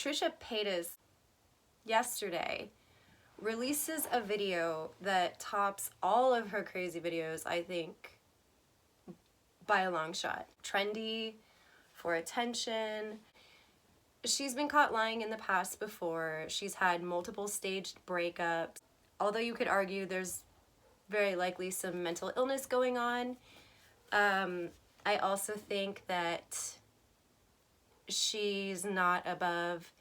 Trisha Paytas yesterday releases a video that tops all of her crazy videos, I think, by a long shot. Trendy, for attention. She's been caught lying in the past before. She's had multiple staged breakups. Although you could argue there's very likely some mental illness going on, I also think that she's not above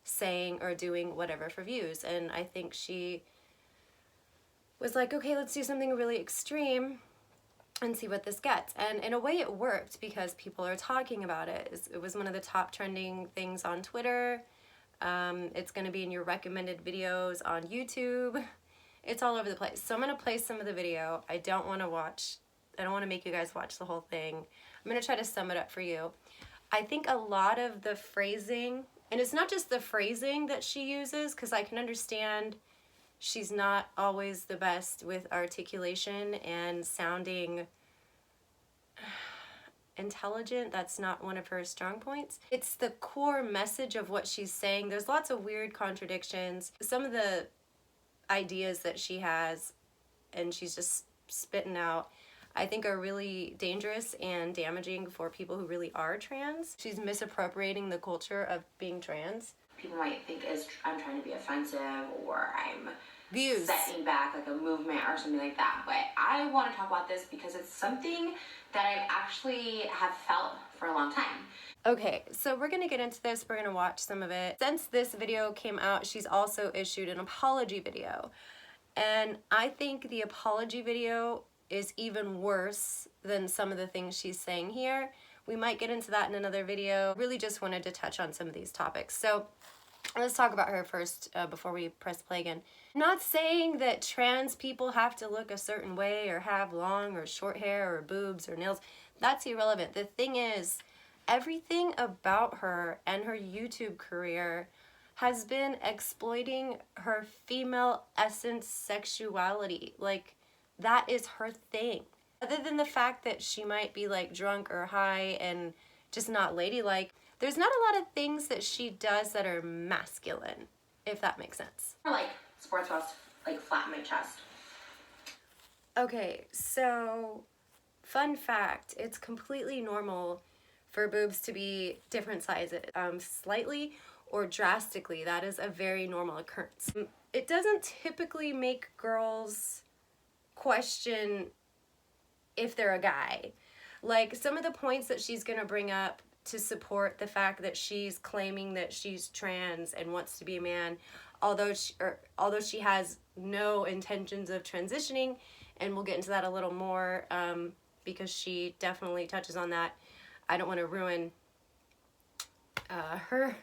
saying or doing whatever for views. And I think she was like, okay, let's do something really extreme and see what this gets. And in a way it worked because people are talking about it. It was one of the top trending things on Twitter. It's going to be in your recommended videos on YouTube. It's all over the place. So I'm going to play some of the video. I don't want to make you guys watch the whole thing. I'm going to try to sum it up for you. I think a lot of the phrasing, and it's not just the phrasing that she uses, because I can understand she's not always the best with articulation and sounding intelligent. That's not one of her strong points. It's the core message of what she's saying. There's lots of weird contradictions. Some of the ideas that she has and she's just spitting out, I think are really dangerous and damaging for people who really are trans. She's misappropriating the culture of being trans. People might think I'm trying to be offensive or I'm views, setting back like a movement or something like that. But I want to talk about this because it's something that I actually have felt for a long time. Okay, so we're going to get into this. We're going to watch some of it. Since this video came out, she's also issued an apology video. And I think the apology video is even worse than some of the things she's saying here. We might get into that in another video. Really just wanted to touch on some of these topics. So let's talk about her first before we press play again. I'm not saying that trans people have to look a certain way or have long or short hair or boobs or nails. That's irrelevant. The thing is, everything about her and her YouTube career has been exploiting her female essence sexuality. Like, that is her thing. Other than the fact that she might be like drunk or high and just not ladylike, there's not a lot of things that she does that are masculine, if that makes sense. Or like sports bras, like flat my chest. Okay, so fun fact, it's completely normal for boobs to be different sizes, slightly or drastically. That is a very normal occurrence. It doesn't typically make girls question if they're a guy. Like, some of the points that she's gonna bring up to support the fact that she's claiming that she's trans and wants to be a man, although she has no intentions of transitioning, and we'll get into that a little more because she definitely touches on that. I don't want to ruin her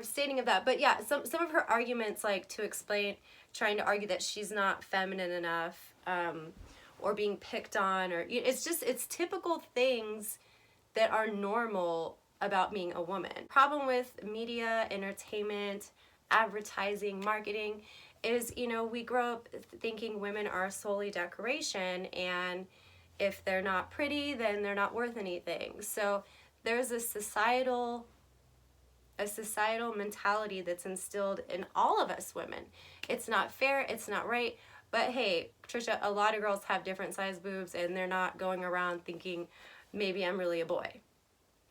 stating of that, but yeah, some of her arguments, like to explain, trying to argue that she's not feminine enough, or being picked on, or it's typical things that are normal about being a woman. Problem with media, entertainment, advertising, marketing is, you know, we grow up thinking women are solely decoration, and if they're not pretty, then they're not worth anything. So there's a societal mentality that's instilled in all of us women. It's not fair, it's not right, but hey, Trisha, a lot of girls have different size boobs and they're not going around thinking, maybe I'm really a boy.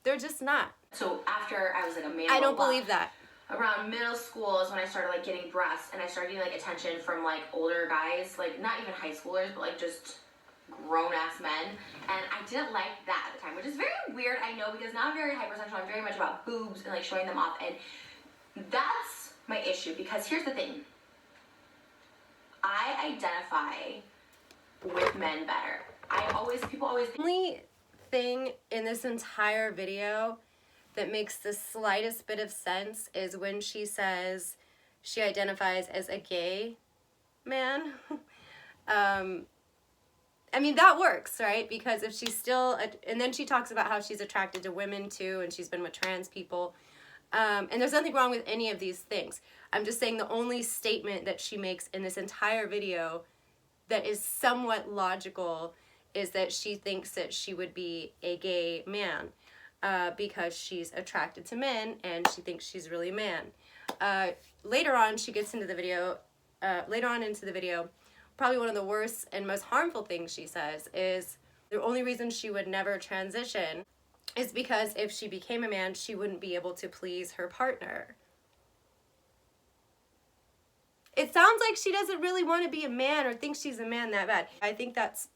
They're just not. So after I was like a man, I don't believe that. Around middle school is when I started like getting breasts, and I started getting like attention from like older guys, like not even high schoolers, but like just grown-ass men, and I didn't like that at the time, which is very weird, I know, because now I'm very hypersexual. I'm very much about boobs and like showing them off, and that's my issue, because here's the thing. I identify with men better. People always think. The only thing in this entire video that makes the slightest bit of sense is when she says she identifies as a gay man. I mean, that works, right? Because if she's still, and then she talks about how she's attracted to women too, and she's been with trans people. And there's nothing wrong with any of these things. I'm just saying the only statement that she makes in this entire video that is somewhat logical is that she thinks that she would be a gay man. because she's attracted to men and she thinks she's really a man. Later on, she gets into the video, probably one of the worst and most harmful things she says is the only reason she would never transition is because if she became a man, she wouldn't be able to please her partner. It sounds like she doesn't really want to be a man or think she's a man that bad. I think that's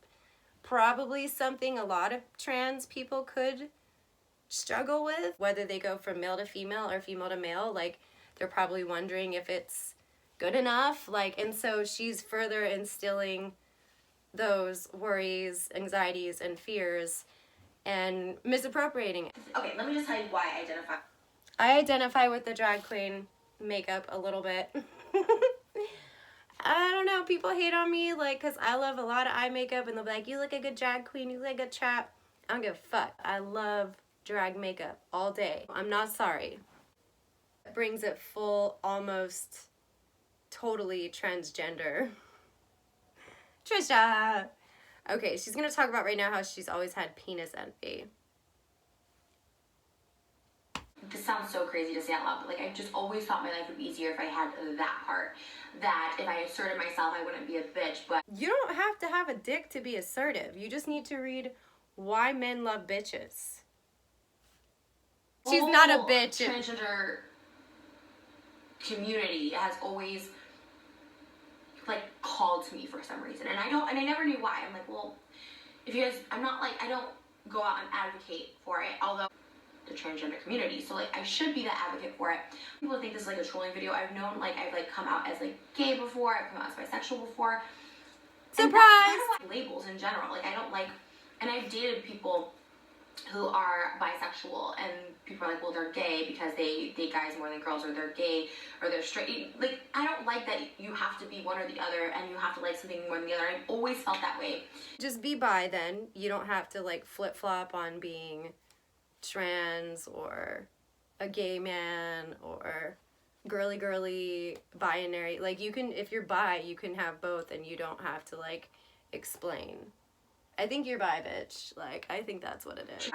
probably something a lot of trans people could struggle with, whether they go from male to female or female to male. Like, they're probably wondering if it's good enough. Like, and so she's further instilling those worries, anxieties, and fears and misappropriating it. Okay, let me just tell you why I identify. I identify with the drag queen makeup a little bit. I don't know, people hate on me, like, because I love a lot of eye makeup, and they'll be like, you look like a drag queen, you look like a trap. I don't give a fuck. I love drag makeup all day. I'm not sorry. It brings it full, almost totally transgender. Trisha! Okay, she's gonna talk about right now how she's always had penis envy. This sounds so crazy to say out loud, but like I just always thought my life would be easier if I had that part. That if I asserted myself, I wouldn't be a bitch, but... You don't have to have a dick to be assertive. You just need to read Why Men Love Bitches. She's not a bitch. Transgender community has always like called to me for some reason, and I never knew why. I'm like, well, if you guys, I'm not like, I don't go out and advocate for it, although the transgender community, so like I should be the advocate for it. People think this is like a trolling video. I've known, like, I've like come out as like gay before, I've come out as bisexual before. Surprise! I don't like labels in general. Like, I don't like, and I've dated people who are bisexual, and people are like, well, they're gay because they date guys more than girls, or they're gay, or they're straight. Like, I don't like that you have to be one or the other, and you have to like something more than the other. I've always felt that way. Just be bi then. You don't have to like flip-flop on being trans or a gay man or girly binary. Like, you can, if you're bi, you can have both, and you don't have to like explain. I think you're bi, bitch. Like, I think that's what it is.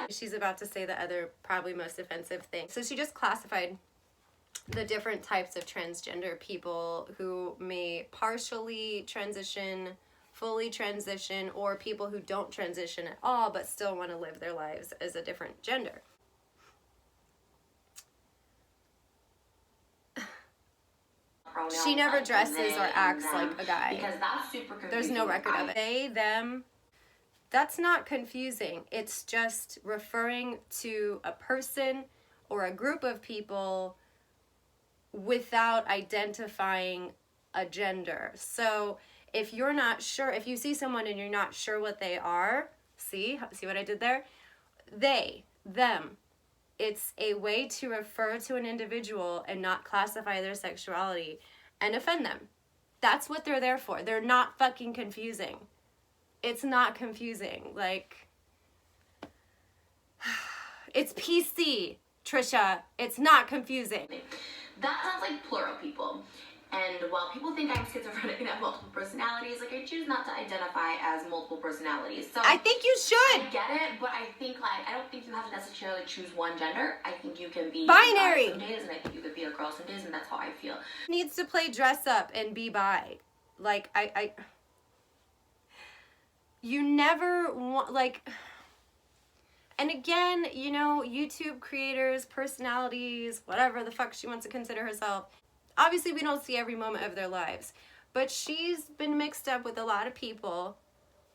She's about to say the other probably most offensive thing. So she just classified the different types of transgender people who may partially transition, fully transition, or people who don't transition at all but still want to live their lives as a different gender. She never dresses or acts like a guy. Because that's super confusing. There's no record of it. They, them, that's not confusing. It's just referring to a person or a group of people without identifying a gender. So if you're not sure, if you see someone and you're not sure what they are, see what I did there? They, them. It's a way to refer to an individual and not classify their sexuality and offend them. That's what they're there for. They're not fucking confusing. It's not confusing. Like, it's PC, Trisha. It's not confusing. That sounds like plural people. And while people think I'm schizophrenic and have multiple personalities, like, I choose not to identify as multiple personalities. So I think you should. I get it, but I think, like, I don't think you have to necessarily choose one gender. I think you can be binary some days, and I think you could be a girl some days, and that's how I feel. Needs to play dress up and be bi. Like, you never want, like, and again, you know, YouTube creators, personalities, whatever the fuck she wants to consider herself. Obviously, we don't see every moment of their lives, but she's been mixed up with a lot of people,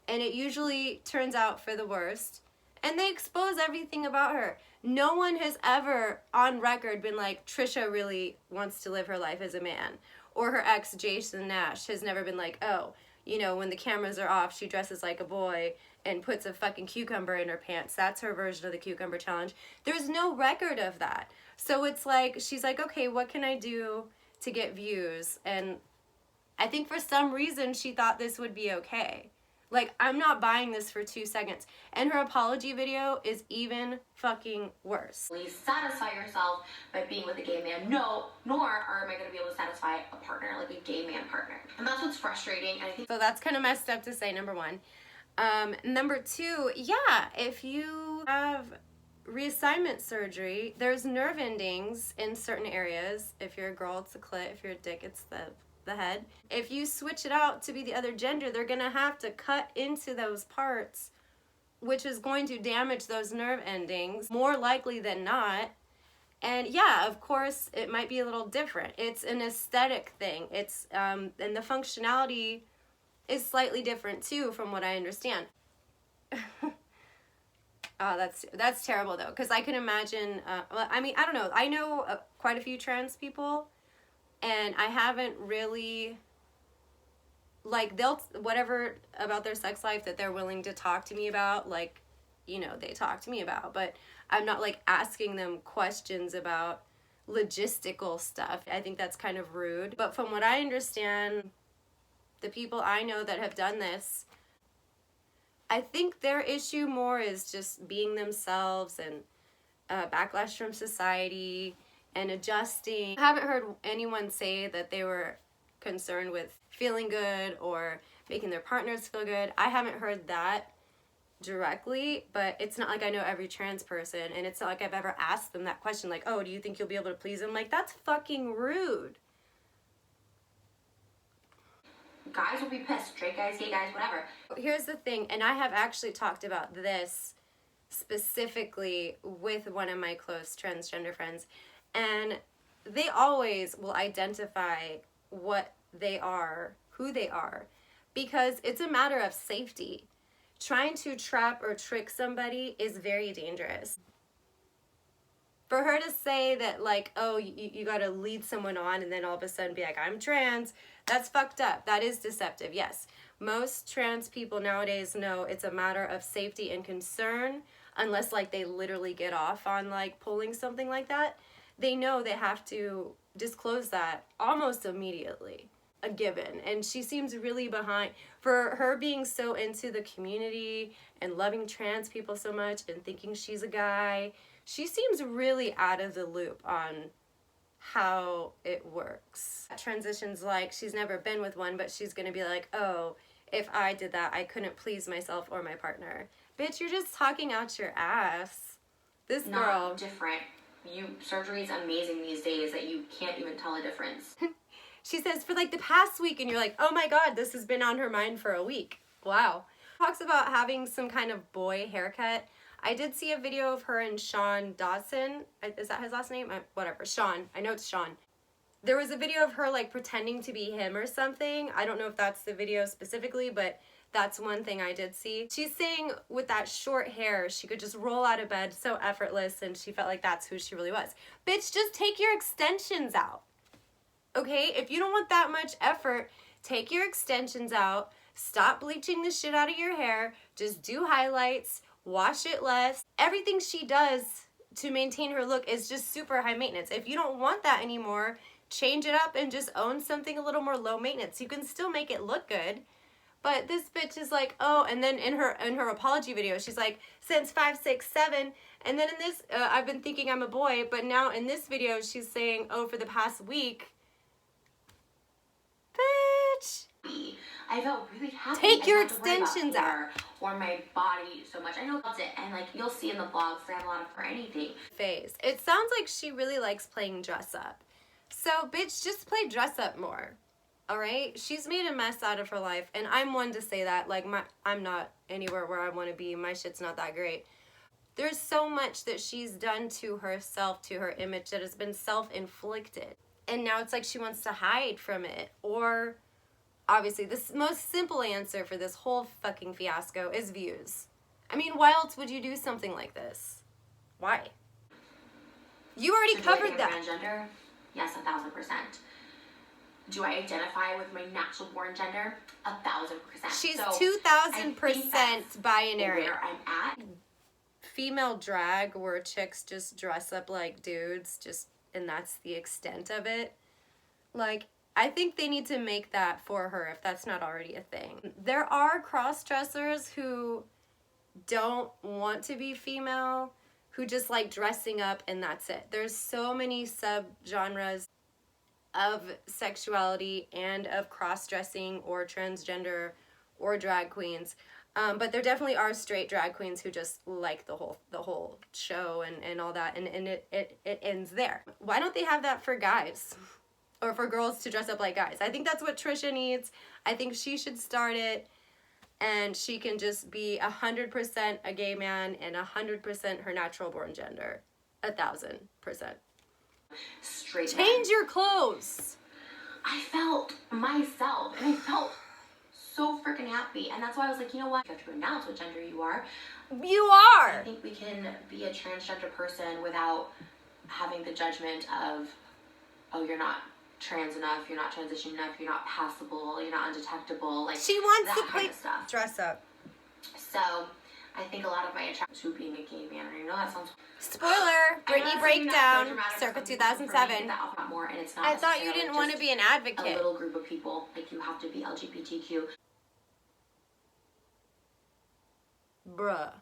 and it usually turns out for the worst, and they expose everything about her. No one has ever, on record, been like, Trisha really wants to live her life as a man, or her ex, Jason Nash, has never been like, oh, you know, when the cameras are off, she dresses like a boy and puts a fucking cucumber in her pants. That's her version of the cucumber challenge. There's no record of that. So it's like, she's like, okay, what can I do to get views? And I think for some reason she thought this would be okay. Like, I'm not buying this for 2 seconds. And her apology video is even fucking worse. Please satisfy yourself by being with a gay man. No, nor am I going to be able to satisfy a partner, like a gay man partner. And that's what's frustrating. And I think so that's kind of messed up to say, number one. Number two, yeah, if you have reassignment surgery, there's nerve endings in certain areas. If you're a girl, it's the clit. If you're a dick, it's the head. If you switch it out to be the other gender, they're gonna have to cut into those parts, which is going to damage those nerve endings more likely than not. And yeah, of course, it might be a little different. It's an aesthetic thing. It's and the functionality is slightly different too, from what I understand. Oh, that's terrible though, because I can imagine. Well, I mean, I don't know. I know quite a few trans people, and I haven't really, like, they'll whatever about their sex life that they're willing to talk to me about, like, you know, they talk to me about, but I'm not like asking them questions about logistical stuff. I think that's kind of rude. But from what I understand, the people I know that have done this, I think their issue more is just being themselves and backlash from society and adjusting. I haven't heard anyone say that they were concerned with feeling good or making their partners feel good. I haven't heard that directly, but it's not like I know every trans person, and it's not like I've ever asked them that question, like, oh, do you think you'll be able to please them? Like, that's fucking rude. Guys will be pissed. Straight guys, gay guys, whatever. Here's the thing, and I have actually talked about this specifically with one of my close transgender friends, and they always will identify what they are, who they are, because it's a matter of safety. Trying to trap or trick somebody is very dangerous. For her to say that, like, oh, you gotta lead someone on and then all of a sudden be like, I'm trans, that's fucked up. That is deceptive, yes. Most trans people nowadays know it's a matter of safety and concern, unless, like, they literally get off on, like, pulling something like that. They know they have to disclose that almost immediately. A given. And she seems really behind. For her being so into the community and loving trans people so much and thinking she's a guy, she seems really out of the loop on how it works. Transitions, like, she's never been with one, but she's gonna be like, oh, if I did that, I couldn't please myself or my partner. Bitch, you're just talking out your ass. This girl. Not different. Surgery's amazing these days that you can't even tell a difference. She says, for like the past week, and you're like, oh my God, this has been on her mind for a week. Wow. Talks about having some kind of boy haircut. I did see a video of her and Sean Dawson. Is that his last name? Whatever. Sean. I know it's Sean. There was a video of her like pretending to be him or something. I don't know if that's the video specifically, but that's one thing I did see. She's saying with that short hair, she could just roll out of bed so effortless, and she felt like that's who she really was. Bitch, just take your extensions out. Okay, if you don't want that much effort, take your extensions out, stop bleaching the shit out of your hair, just do highlights, wash it less. Everything she does to maintain her look is just super high maintenance. If you don't want that anymore, change it up and just own something a little more low maintenance. You can still make it look good. But this bitch is like, oh, and then in her apology video, she's like, since 5, 6, 7, and then in this, I've been thinking I'm a boy, but now in this video, she's saying, oh, for the past week. Bitch. I felt really happy. Take your extensions out. Or my body so much. I know that's it. And like you'll see in the vlogs, I have a lot of for anything. Phase. It sounds like she really likes playing dress up. So bitch, just play dress up more. Alright? She's made a mess out of her life. And I'm one to say that. Like I'm not anywhere where I want to be. My shit's not that great. There's so much that she's done to herself, to her image, that has been self-inflicted. And now it's like she wants to hide from it. Or, obviously, the most simple answer for this whole fucking fiasco is views. I mean, why else would you do something like this? Why? You already covered that. Transgender? Yes, 1,000%. Do I identify with my natural born gender? 1,000%. She's so 2,000% binary. Where I'm at. Female drag, where chicks just dress up like dudes, and that's the extent of it. Like, I think they need to make that for her if that's not already a thing. There are cross-dressers who don't want to be female, who just like dressing up and that's it. There's so many sub-genres of sexuality and of cross-dressing or transgender or drag queens. But there definitely are straight drag queens who just like the whole show and all that, and it ends there. Why don't they have that for guys? Or for girls to dress up like guys? I think that's what Trisha needs. I think she should start it, and she can just be 100% a gay man and 100% her natural born gender. 1,000%. Straight Change men. your clothes. I felt myself, and I felt so freaking happy, and that's why I was like, you know what? You have to announce what gender you are. You are. I think we can be a transgender person without having the judgment of, oh, you're not trans enough, you're not transition enough, you're not passable, you're not undetectable. Like, She wants that to kind play of stuff. dress up. So I think a lot of my attraction to being a gay man, and I know that sounds Spoiler, Britney Breakdown, circa 2007. More, and it's not I thought you didn't want to be an a advocate. little group of people. Like, you have to be LGBTQ. Bruh.